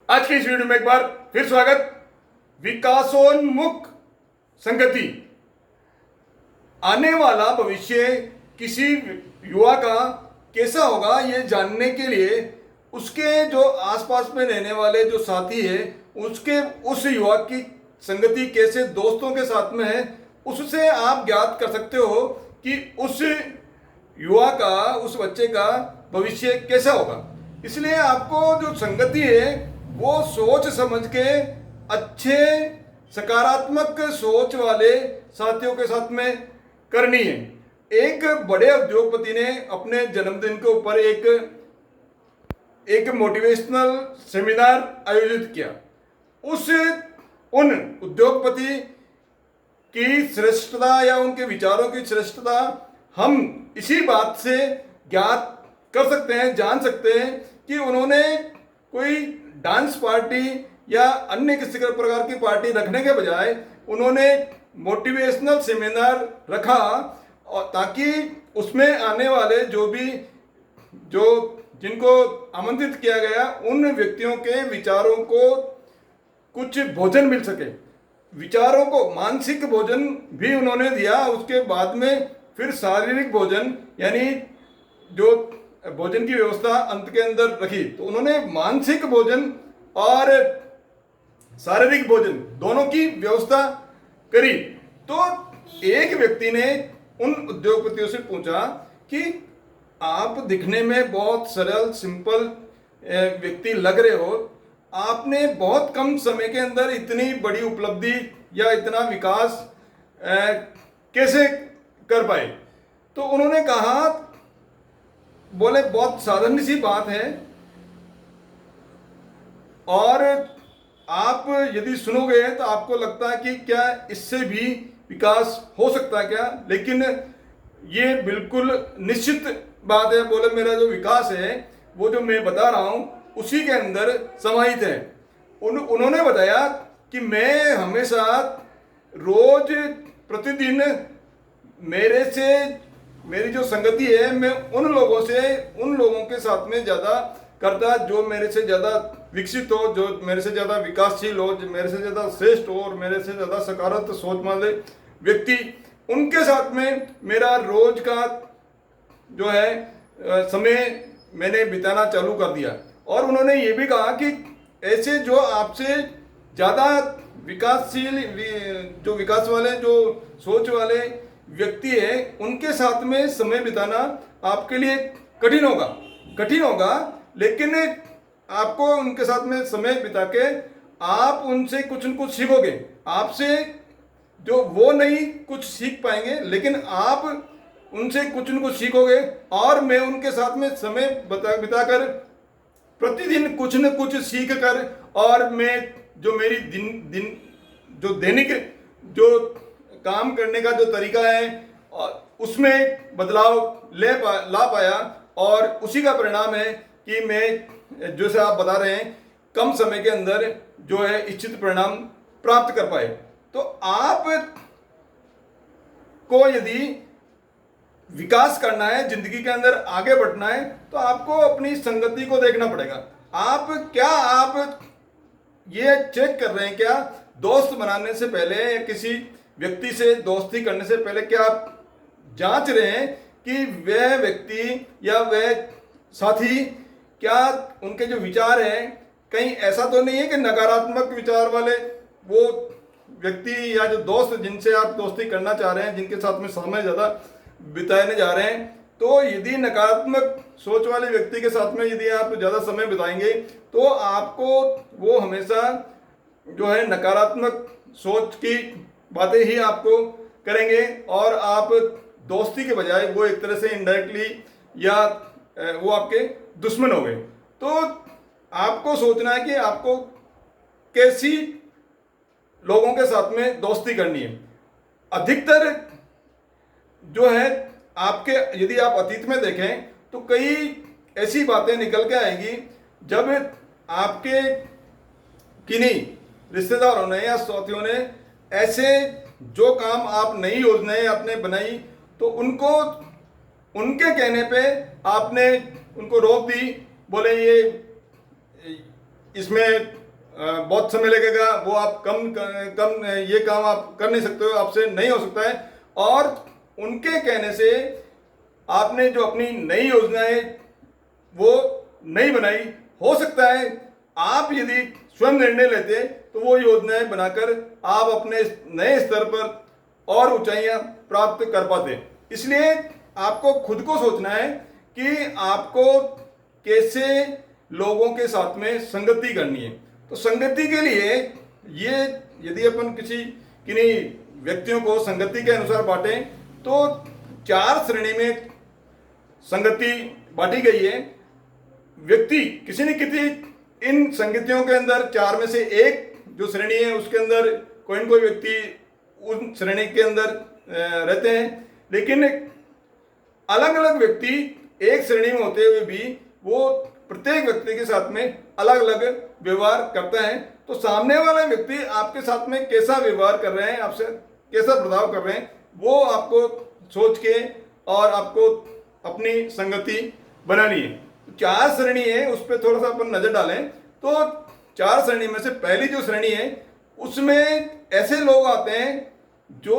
आज की इस वीडियो में एक बार फिर स्वागत। विकासोन्मुख संगति, आने वाला भविष्य किसी युवा का कैसा होगा ये जानने के लिए उसके जो आसपास में रहने वाले जो साथी है उसके उस युवा की संगति कैसे दोस्तों के साथ में है, उससे आप ज्ञात कर सकते हो कि उस युवा का, उस बच्चे का भविष्य कैसा होगा। इसलिए आपको जो संगति है वो सोच समझ के अच्छे सकारात्मक सोच वाले साथियों के साथ में करनी है। एक बड़े उद्योगपति ने अपने जन्मदिन के ऊपर एक मोटिवेशनल सेमिनार आयोजित किया। उन उद्योगपति की श्रेष्ठता या उनके विचारों की श्रेष्ठता हम इसी बात से ज्ञात कर सकते हैं, जान सकते हैं कि उन्होंने कोई डांस पार्टी या अन्य किसी प्रकार की पार्टी रखने के बजाय उन्होंने मोटिवेशनल सेमिनार रखा, और ताकि उसमें आने वाले जिनको आमंत्रित किया गया उन व्यक्तियों के विचारों को कुछ भोजन मिल सके। विचारों को मानसिक भोजन भी उन्होंने दिया, उसके बाद में फिर शारीरिक भोजन यानी जो भोजन की व्यवस्था अंत के अंदर रखी। तो उन्होंने मानसिक भोजन और शारीरिक भोजन दोनों की व्यवस्था करी। तो एक व्यक्ति ने उन उद्योगपतियों से पूछा कि आप दिखने में बहुत सरल सिंपल व्यक्ति लग रहे हो, आपने बहुत कम समय के अंदर इतनी बड़ी उपलब्धि या इतना विकास कैसे कर पाए। तो उन्होंने कहा, बोले बहुत साधारण सी बात है, और आप यदि सुनोगे तो आपको लगता है कि क्या इससे भी विकास हो सकता है क्या, लेकिन ये बिल्कुल निश्चित बात है। बोले मेरा जो विकास है वो जो मैं बता रहा हूँ उसी के अंदर समाहित है। उन्होंने बताया कि मैं हमेशा रोज प्रतिदिन मेरी जो संगति है मैं उन लोगों के साथ में ज़्यादा करता जो मेरे से ज़्यादा विकसित हो, जो मेरे से ज़्यादा विकासशील हो, जो मेरे से ज़्यादा श्रेष्ठ हो और मेरे से ज़्यादा सकारात्मक सोच वाले व्यक्ति, उनके साथ में मेरा रोज का जो है समय मैंने बिताना चालू कर दिया। और उन्होंने ये भी कहा कि ऐसे जो आपसे ज़्यादा विकासशील, जो विकास वाले, जो सोच वाले व्यक्ति है उनके साथ में समय बिताना आपके लिए कठिन होगा, लेकिन आपको उनके साथ में समय बिता के आप उनसे कुछ न कुछ सीखोगे। आपसे जो वो नहीं कुछ सीख पाएंगे, लेकिन आप उनसे कुछ न कुछ सीखोगे। और मैं उनके साथ में समय बिताकर प्रतिदिन कुछ न कुछ सीख कर, और मैं जो मेरी जो दैनिक जो काम करने का जो तरीका है उसमें बदलाव ला पाया, और उसी का परिणाम है कि मैं जैसे आप बता रहे हैं कम समय के अंदर जो है इच्छित परिणाम प्राप्त कर पाए। तो आप को यदि विकास करना है, जिंदगी के अंदर आगे बढ़ना है, तो आपको अपनी संगति को देखना पड़ेगा। आप ये चेक कर रहे हैं क्या, दोस्त बनाने से पहले या किसी व्यक्ति से दोस्ती करने से पहले क्या आप जांच रहे हैं कि वह व्यक्ति या वह साथी, क्या उनके जो विचार हैं कहीं ऐसा तो नहीं है कि नकारात्मक विचार वाले वो व्यक्ति या जो दोस्त जिनसे आप दोस्ती करना चाह रहे हैं, जिनके साथ में समय ज़्यादा बिताने जा रहे हैं, तो यदि नकारात्मक सोच वाले व्यक्ति के साथ में यदि आप ज़्यादा समय बिताएंगे तो आपको वो हमेशा जो है नकारात्मक सोच की बातें ही आपको करेंगे, और आप दोस्ती के बजाय वो एक तरह से इनडायरेक्टली या वो आपके दुश्मन हो गए। तो आपको सोचना है कि आपको कैसी लोगों के साथ में दोस्ती करनी है। अधिकतर जो है आपके, यदि आप अतीत में देखें तो कई ऐसी बातें निकल के आएंगी जब आपके किन्हीं रिश्तेदारों ने या साथियों ने ऐसे जो काम आप नई योजनाएं आपने बनाई तो उनको उनके कहने पे आपने उनको रोक दी, बोले ये इसमें बहुत समय लगेगा, वो आप कम ये काम आप कर नहीं सकते हो, आपसे नहीं हो सकता है। और उनके कहने से आपने जो अपनी नई योजनाएं वो नहीं बनाई, हो सकता है आप यदि स्वयं निर्णय लेते तो वो योजनाएं बनाकर आप अपने नए स्तर पर और ऊंचाइयां प्राप्त कर पाते। इसलिए आपको खुद को सोचना है कि आपको कैसे लोगों के साथ में संगति करनी है। तो संगति के लिए ये यदि अपन किन्हीं व्यक्तियों को संगति के अनुसार बांटें तो 4 श्रेणी में संगति बांटी गई है। व्यक्ति किसी न किसी इन संगतियों के अंदर 4 में से एक जो श्रेणी है उसके अंदर कोई न कोई व्यक्ति उन श्रेणी के अंदर रहते हैं, लेकिन अलग अलग व्यक्ति एक श्रेणी में होते हुए भी वो प्रत्येक व्यक्ति के साथ में अलग अलग व्यवहार करता है। तो सामने वाला व्यक्ति आपके साथ में कैसा व्यवहार कर रहे हैं, आपसे कैसा बर्ताव कर रहे हैं, वो आपको सोच के और आपको अपनी संगति बनानी है। 4 श्रेणी है, उस पर थोड़ा सा अपन नजर डालें तो 4 श्रेणी में से पहली जो श्रेणी है उसमें ऐसे लोग आते हैं जो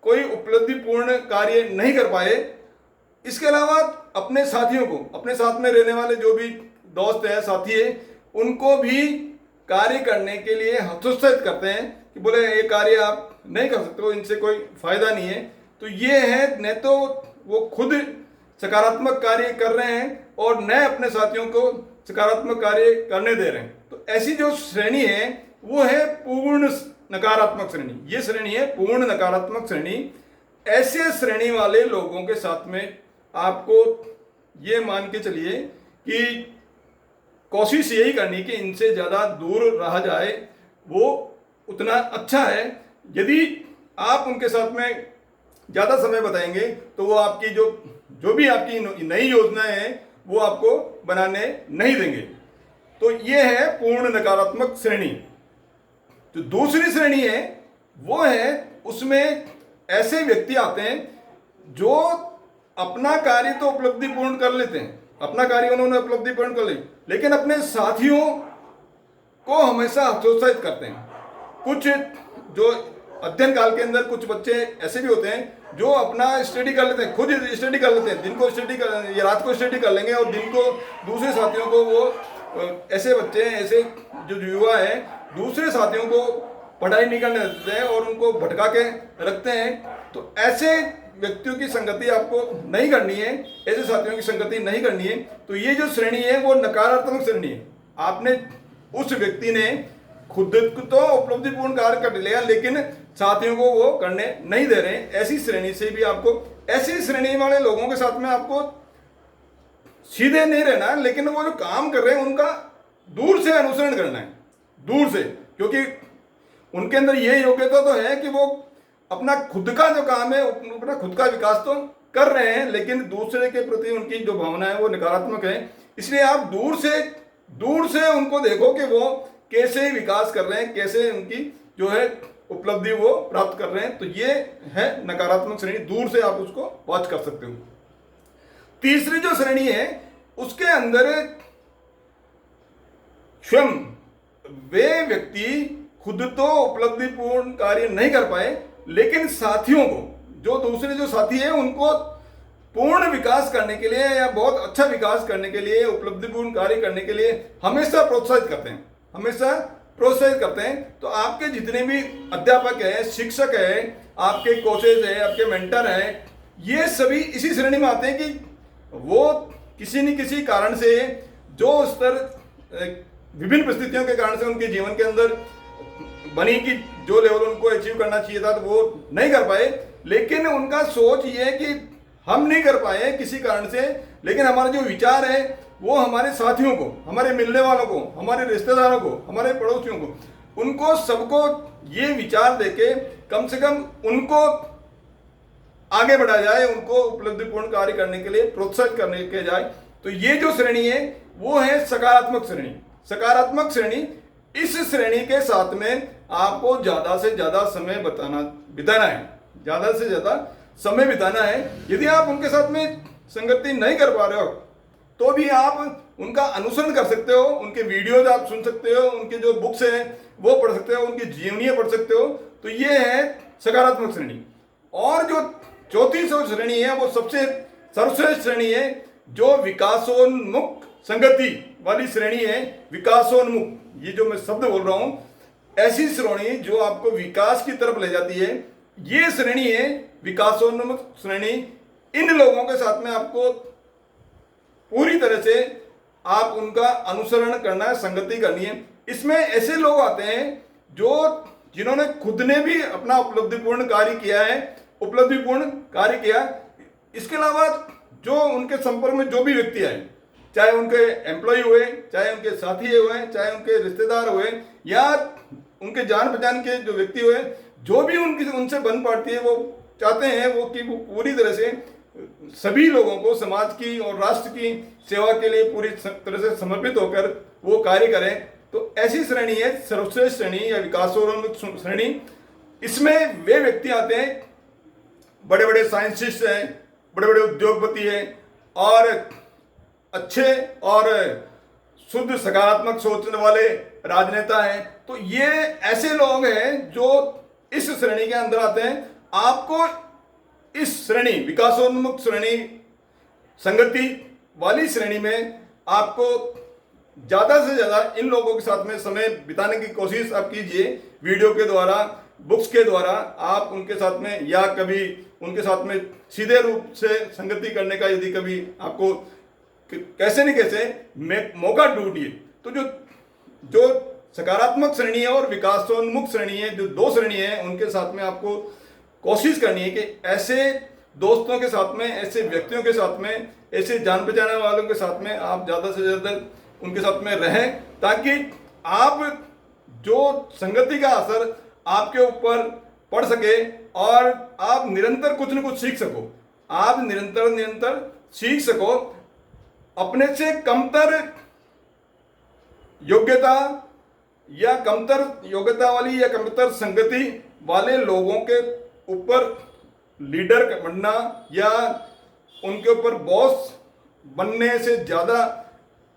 कोई उपलब्धिपूर्ण कार्य नहीं कर पाए। इसके अलावा अपने साथियों को, अपने साथ में रहने वाले जो भी दोस्त है, साथी है, उनको भी कार्य करने के लिए हतोत्साहित करते हैं कि बोले ये कार्य आप नहीं कर सकते हो, इनसे कोई फायदा नहीं है। तो ये है, न तो वो खुद सकारात्मक कार्य कर रहे हैं और न अपने साथियों को सकारात्मक कार्य करने दे रहे हैं। तो ऐसी जो श्रेणी है वो है पूर्ण नकारात्मक श्रेणी। ये श्रेणी है पूर्ण नकारात्मक श्रेणी। ऐसे श्रेणी वाले लोगों के साथ में आपको ये मान के चलिए कि कोशिश यही करनी कि इनसे ज़्यादा दूर रहा जाए, वो उतना अच्छा है। यदि आप उनके साथ में ज़्यादा समय बताएंगे तो वो आपकी जो भी आपकी नई योजनाएं हैं वो आपको बनाने नहीं देंगे। तो ये है पूर्ण नकारात्मक श्रेणी। जो दूसरी श्रेणी है वो है, उसमें ऐसे व्यक्ति आते हैं जो अपना कार्य तो उपलब्धिपूर्ण कर लेते हैं, अपना कार्य उन्होंने उपलब्धिपूर्ण कर लिया, लेकिन अपने साथियों को हमेशा हतोत्साहित करते हैं। कुछ जो अध्ययन काल के अंदर कुछ बच्चे ऐसे भी होते हैं जो अपना स्टडी कर लेते हैं, खुद स्टडी कर लेते हैं, दिन को स्टडी कर या रात को स्टडी कर लेंगे और दिन को दूसरे साथियों को वो ऐसे बच्चे हैं, ऐसे जो युवा हैं, दूसरे साथियों को पढ़ाई नहीं करने देते हैं और उनको भटका के रखते हैं। तो ऐसे व्यक्तियों की संगति आपको नहीं करनी है, ऐसे साथियों की संगति नहीं करनी है। तो ये जो श्रेणी है वो नकारात्मक श्रेणी है। आपने उस व्यक्ति ने खुद तो उपलब्धिपूर्ण कार्य कर लिया लेकिन साथियों को वो करने नहीं दे रहे हैं। ऐसी श्रेणी से भी आपको, ऐसी श्रेणी वाले लोगों के साथ में आपको सीधे नहीं रहना है, लेकिन वो जो काम कर रहे हैं उनका दूर से अनुसरण करना है, दूर से, क्योंकि उनके अंदर ये योग्यता तो है कि वो अपना खुद का जो काम है, अपना खुद का विकास तो कर रहे हैं, लेकिन दूसरे के प्रति उनकी जो भावना है वो नकारात्मक है। इसलिए आप दूर से उनको देखो कि वो कैसे विकास कर रहे हैं, कैसे उनकी जो है उपलब्धि वो प्राप्त कर रहे हैं। तो ये है नकारात्मक श्रेणी, दूर से आप उसको वॉच कर सकते हो। तीसरी जो श्रेणी है उसके अंदर स्वयं वे व्यक्ति खुद तो उपलब्धिपूर्ण कार्य नहीं कर पाए, लेकिन साथियों को, जो दूसरे जो साथी है उनको पूर्ण विकास करने के लिए या बहुत अच्छा विकास करने के लिए, उपलब्धिपूर्ण कार्य करने के लिए हमेशा प्रोत्साहित करते हैं, हमेशा प्रोत्साहित करते हैं। तो आपके जितने भी अध्यापक हैं, शिक्षक हैं, आपके कोचेज हैं, आपके मेंटर हैं, ये सभी इसी श्रेणी में आते हैं कि वो किसी न किसी कारण से जो स्तर विभिन्न परिस्थितियों के कारण से उनके जीवन के अंदर बनी कि जो लेवल उनको अचीव करना चाहिए था तो वो नहीं कर पाए, लेकिन उनका सोच ये है कि हम नहीं कर पाए किसी कारण से, लेकिन हमारा जो विचार है वो हमारे साथियों को, हमारे मिलने वालों को, हमारे रिश्तेदारों को, हमारे पड़ोसियों को, उनको सबको ये विचार देके कम से कम उनको आगे बढ़ाया जाए, उनको उपलब्धिपूर्ण कार्य करने के लिए प्रोत्साहित करने के जाए। तो ये जो श्रेणी है वो है सकारात्मक श्रेणी। सकारात्मक श्रेणी, इस श्रेणी के साथ में आपको ज्यादा से ज्यादा समय बिताना है, ज्यादा से ज्यादा समय बिताना है। यदि आप उनके साथ में संगति नहीं कर पा रहे हो तो भी आप उनका अनुसरण कर सकते हो, उनके वीडियोज आप सुन सकते हो, उनके जो बुक्स हैं वो पढ़ सकते हो, उनकी जीवनी पढ़ सकते हो। तो ये है सकारात्मक श्रेणी। और जो चौथी श्रेणी है वो सबसे सर्वश्रेष्ठ श्रेणी है, जो विकासोन्मुख संगति वाली श्रेणी है। विकासोन्मुख, ये जो मैं शब्द बोल रहा हूं, ऐसी श्रेणी जो आपको विकास की तरफ ले जाती है, ये श्रेणी है विकासोन्मुख श्रेणी। इन लोगों के साथ में आपको पूरी तरह से आप उनका अनुसरण करना है, संगति करनी है। इसमें ऐसे लोग आते हैं जिन्होंने खुद ने भी अपना उपलब्धिपूर्ण कार्य किया। इसके अलावा जो उनके संपर्क में जो भी व्यक्ति आए, चाहे उनके एम्प्लॉय हुए, चाहे उनके साथी हुए, चाहे उनके रिश्तेदार हुए, या उनके जान पहचान के जो व्यक्ति हुए, जो भी उनसे बन पाती है, वो चाहते हैं वो पूरी तरह से सभी लोगों को समाज की और राष्ट्र की सेवा के लिए पूरी तरह से समर्पित होकर वो कार्य करें। तो ऐसी श्रेणी है सर्वश्रेष्ठ श्रेणी या विकासोन्मुख श्रेणी। इसमें वे व्यक्ति आते हैं, बड़े बड़े साइंटिस्ट हैं, बड़े बड़े उद्योगपति हैं, और अच्छे और शुद्ध सकारात्मक सोचने वाले राजनेता हैं। तो ये ऐसे लोग हैं जो इस श्रेणी के अंदर आते हैं। आपको इस श्रेणी, विकासोन्मुख श्रेणी, संगति वाली श्रेणी में आपको ज़्यादा से ज़्यादा इन लोगों के साथ में समय बिताने की कोशिश आप कीजिए। वीडियो के द्वारा, बुक्स के द्वारा आप उनके साथ में, या कभी उनके साथ में सीधे रूप से संगति करने का यदि कभी आपको कैसे न कैसे मौका ढूंढिए। तो जो सकारात्मक श्रेणी है और विकासोन्मुख श्रेणी है, जो दो श्रेणी है, उनके साथ में आपको कोशिश करनी है कि ऐसे दोस्तों के साथ में, ऐसे व्यक्तियों के साथ में, ऐसे जान पहचाने वालों के साथ में आप ज़्यादा से ज़्यादा उनके साथ में रहें, ताकि आप जो संगति का असर आपके ऊपर पड़ सके और आप निरंतर कुछ न कुछ सीख सको। आप निरंतर सीख सको। अपने से कमतर योग्यता या कमतर योग्यता वाली या कमतर संगति वाले लोगों के ऊपर लीडर बनना या उनके ऊपर बॉस बनने से ज़्यादा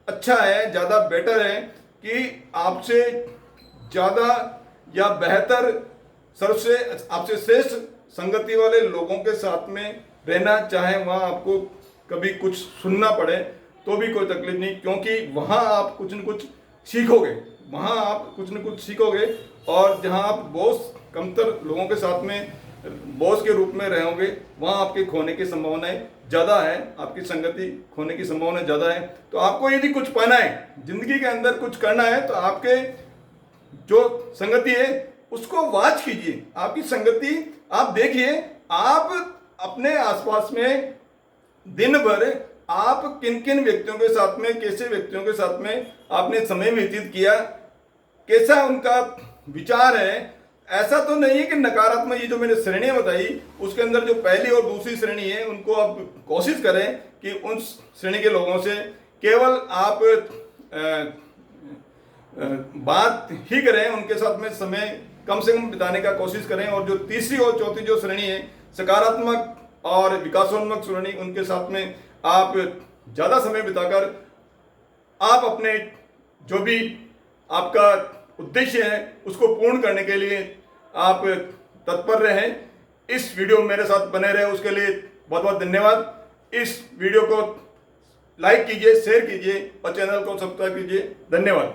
अच्छा है, ज़्यादा बेटर है कि आपसे ज़्यादा या बेहतर, सबसे आपसे श्रेष्ठ संगति वाले लोगों के साथ में रहना। चाहे वहाँ आपको कभी कुछ सुनना पड़े तो भी कोई तकलीफ नहीं, क्योंकि वहाँ आप कुछ न कुछ सीखोगे। और जहाँ आप बॉस, कमतर लोगों के साथ में बॉस के रूप में रहोगे, वहाँ आपके खोने की संभावनाएं ज़्यादा है, आपकी संगति खोने की संभावना ज़्यादा है। तो आपको यदि कुछ पाना है, जिंदगी के अंदर कुछ करना है, तो आपके जो संगति है उसको वॉच कीजिए। आपकी संगति आप देखिए, आप अपने आसपास में दिन भर आप किन किन व्यक्तियों के साथ में, कैसे व्यक्तियों के साथ में आपने समय व्यतीत किया, कैसा उनका विचार है। ऐसा तो नहीं है कि नकारात्मक, ये जो मैंने श्रेणियां बताई उसके अंदर जो पहली और दूसरी श्रेणी है, उनको आप कोशिश करें कि उन श्रेणी के लोगों से केवल आप बात ही करें, उनके साथ में समय कम से कम बिताने का कोशिश करें। और जो तीसरी और चौथी जो श्रेणी है, सकारात्मक और विकासोन्मुख श्रेणी, उनके साथ में आप ज़्यादा समय बिताकर आप अपने जो भी आपका उद्देश्य है उसको पूर्ण करने के लिए आप तत्पर रहें। इस वीडियो में मेरे साथ बने रहे उसके लिए बहुत बहुत धन्यवाद। इस वीडियो को लाइक कीजिए, शेयर कीजिए और चैनल को सब्सक्राइब कीजिए। धन्यवाद।